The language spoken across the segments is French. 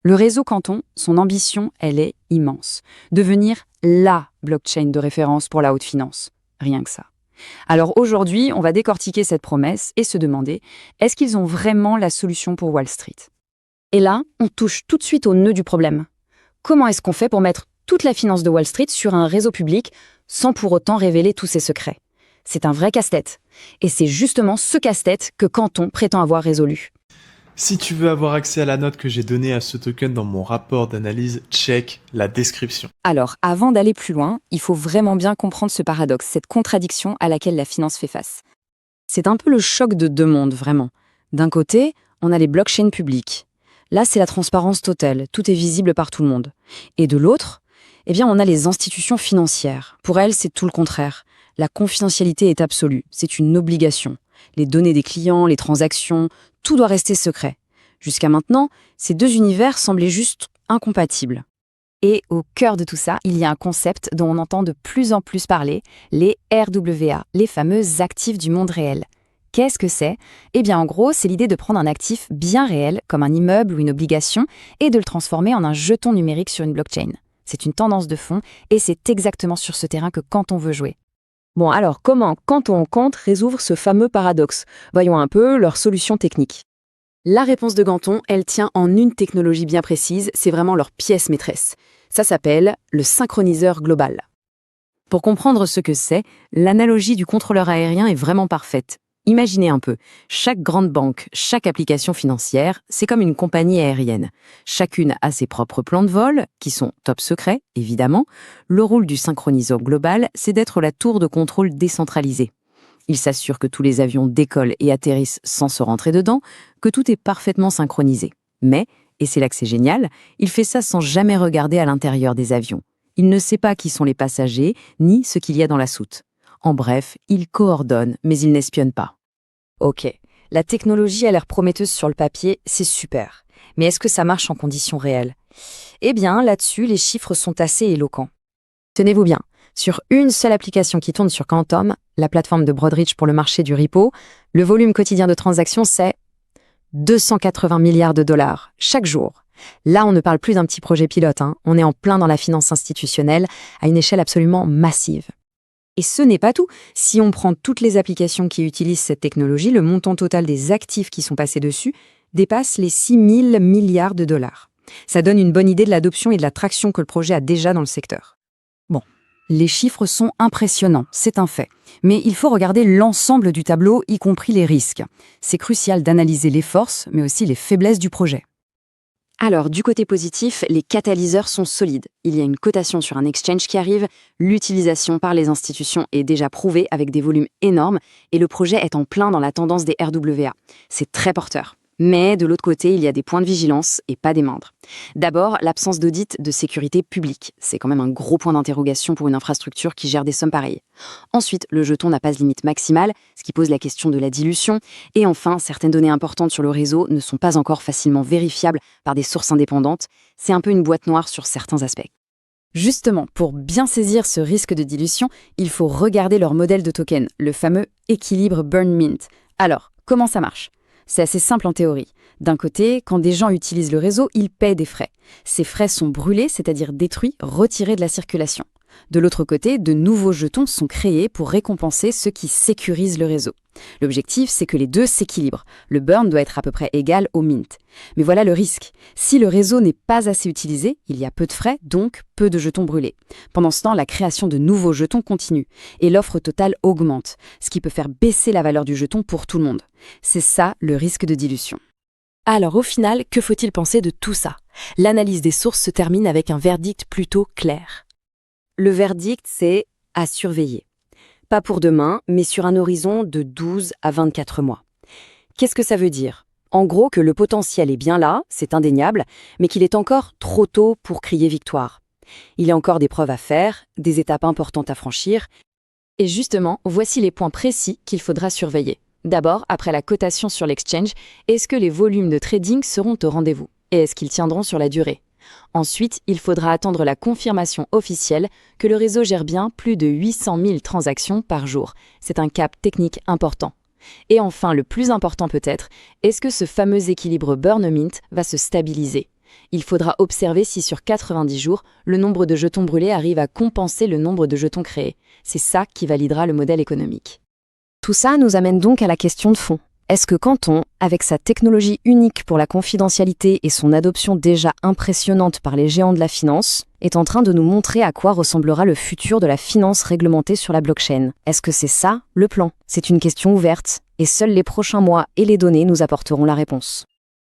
Le réseau Canton, son ambition, elle est immense. Devenir LA blockchain de référence pour la haute finance. Rien que ça. Alors aujourd'hui, on va décortiquer cette promesse et se demander, est-ce qu'ils ont vraiment la solution pour Wall Street? Et là, on touche tout de suite au nœud du problème. Comment est-ce qu'on fait pour mettre toute la finance de Wall Street sur un réseau public sans pour autant révéler tous ses secrets? C'est un vrai casse-tête. Et c'est justement ce casse-tête que Canton prétend avoir résolu. Si tu veux avoir accès à la note que j'ai donnée à ce token dans mon rapport d'analyse, check la description. Alors, avant d'aller plus loin, il faut vraiment bien comprendre ce paradoxe, cette contradiction à laquelle la finance fait face. C'est un peu le choc de deux mondes, vraiment. D'un côté, on a les blockchains publiques. Là, c'est la transparence totale, tout est visible par tout le monde. Et de l'autre, on a les institutions financières. Pour elles, c'est tout le contraire. La confidentialité est absolue, c'est une obligation. Les données des clients, les transactions, tout doit rester secret. Jusqu'à maintenant, ces deux univers semblaient juste incompatibles. Et au cœur de tout ça, il y a un concept dont on entend de plus en plus parler, les RWA, les fameux actifs du monde réel. Qu'est-ce que c'est? En gros, c'est l'idée de prendre un actif bien réel, comme un immeuble ou une obligation, et de le transformer en un jeton numérique sur une blockchain. C'est une tendance de fond, et c'est exactement sur ce terrain que Canton veut jouer. Bon, alors comment Canton compte résoudre ce fameux paradoxe? Voyons un peu leur solution technique. La réponse de Canton, elle tient en une technologie bien précise, c'est vraiment leur pièce maîtresse. Ça s'appelle le synchroniseur global. Pour comprendre ce que c'est, l'analogie du contrôleur aérien est vraiment parfaite. Imaginez un peu, chaque grande banque, chaque application financière, c'est comme une compagnie aérienne. Chacune a ses propres plans de vol, qui sont top secrets, évidemment. Le rôle du synchroniseur global, c'est d'être la tour de contrôle décentralisée. Il s'assure que tous les avions décollent et atterrissent sans se rentrer dedans, que tout est parfaitement synchronisé. Mais, et c'est là que c'est génial, il fait ça sans jamais regarder à l'intérieur des avions. Il ne sait pas qui sont les passagers, ni ce qu'il y a dans la soute. En bref, il coordonne, mais il n'espionne pas. Ok, la technologie a l'air prometteuse sur le papier, c'est super. Mais est-ce que ça marche en conditions réelles? Là-dessus, les chiffres sont assez éloquents. Tenez-vous bien, sur une seule application qui tourne sur Quantum, la plateforme de Broadridge pour le marché du repo, le volume quotidien de transactions, c'est 280 milliards de dollars, chaque jour. Là, on ne parle plus d'un petit projet pilote, on est en plein dans la finance institutionnelle, à une échelle absolument massive. Et ce n'est pas tout. Si on prend toutes les applications qui utilisent cette technologie, le montant total des actifs qui sont passés dessus dépasse les 6 000 milliards de dollars. Ça donne une bonne idée de l'adoption et de la traction que le projet a déjà dans le secteur. Bon, les chiffres sont impressionnants, c'est un fait. Mais il faut regarder l'ensemble du tableau, y compris les risques. C'est crucial d'analyser les forces, mais aussi les faiblesses du projet. Alors, du côté positif, les catalyseurs sont solides. Il y a une cotation sur un exchange qui arrive, l'utilisation par les institutions est déjà prouvée avec des volumes énormes et le projet est en plein dans la tendance des RWA. C'est très porteur. Mais de l'autre côté, il y a des points de vigilance et pas des moindres. D'abord, l'absence d'audit de sécurité publique. C'est quand même un gros point d'interrogation pour une infrastructure qui gère des sommes pareilles. Ensuite, le jeton n'a pas de limite maximale, ce qui pose la question de la dilution. Et enfin, certaines données importantes sur le réseau ne sont pas encore facilement vérifiables par des sources indépendantes. C'est un peu une boîte noire sur certains aspects. Justement, pour bien saisir ce risque de dilution, il faut regarder leur modèle de token, le fameux équilibre Burn Mint. Alors, comment ça marche ? C'est assez simple en théorie. D'un côté, quand des gens utilisent le réseau, ils paient des frais. Ces frais sont brûlés, c'est-à-dire détruits, retirés de la circulation. De l'autre côté, de nouveaux jetons sont créés pour récompenser ceux qui sécurisent le réseau. L'objectif, c'est que les deux s'équilibrent. Le burn doit être à peu près égal au mint. Mais voilà le risque. Si le réseau n'est pas assez utilisé, il y a peu de frais, donc peu de jetons brûlés. Pendant ce temps, la création de nouveaux jetons continue et l'offre totale augmente, ce qui peut faire baisser la valeur du jeton pour tout le monde. C'est ça le risque de dilution. Alors au final, que faut-il penser de tout ça? L'analyse des sources se termine avec un verdict plutôt clair. Le verdict, c'est à surveiller. Pas pour demain, mais sur un horizon de 12 à 24 mois. Qu'est-ce que ça veut dire? En gros, que le potentiel est bien là, c'est indéniable, mais qu'il est encore trop tôt pour crier victoire. Il y a encore des preuves à faire, des étapes importantes à franchir. Et justement, voici les points précis qu'il faudra surveiller. D'abord, après la cotation sur l'exchange, est-ce que les volumes de trading seront au rendez-vous? Et est-ce qu'ils tiendront sur la durée? Ensuite, il faudra attendre la confirmation officielle que le réseau gère bien plus de 800 000 transactions par jour. C'est un cap technique important. Et enfin, le plus important peut-être, est-ce que ce fameux équilibre burn-mint va se stabiliser? Il faudra observer si sur 90 jours, le nombre de jetons brûlés arrive à compenser le nombre de jetons créés. C'est ça qui validera le modèle économique. Tout ça nous amène donc à la question de fond. Est-ce que Canton, avec sa technologie unique pour la confidentialité et son adoption déjà impressionnante par les géants de la finance, est en train de nous montrer à quoi ressemblera le futur de la finance réglementée sur la blockchain? Est-ce que c'est ça, le plan? C'est une question ouverte, et seuls les prochains mois et les données nous apporteront la réponse.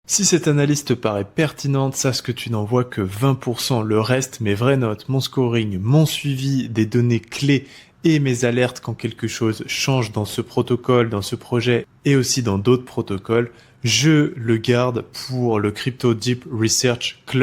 Si cette analyse te paraît pertinente, sache que tu n'en vois que 20%. Le reste, mes vraies notes, mon scoring, mon suivi des données clés et mes alertes quand quelque chose change dans ce protocole, dans ce projet et aussi dans d'autres protocoles, je le garde pour le Crypto Deep Research Club.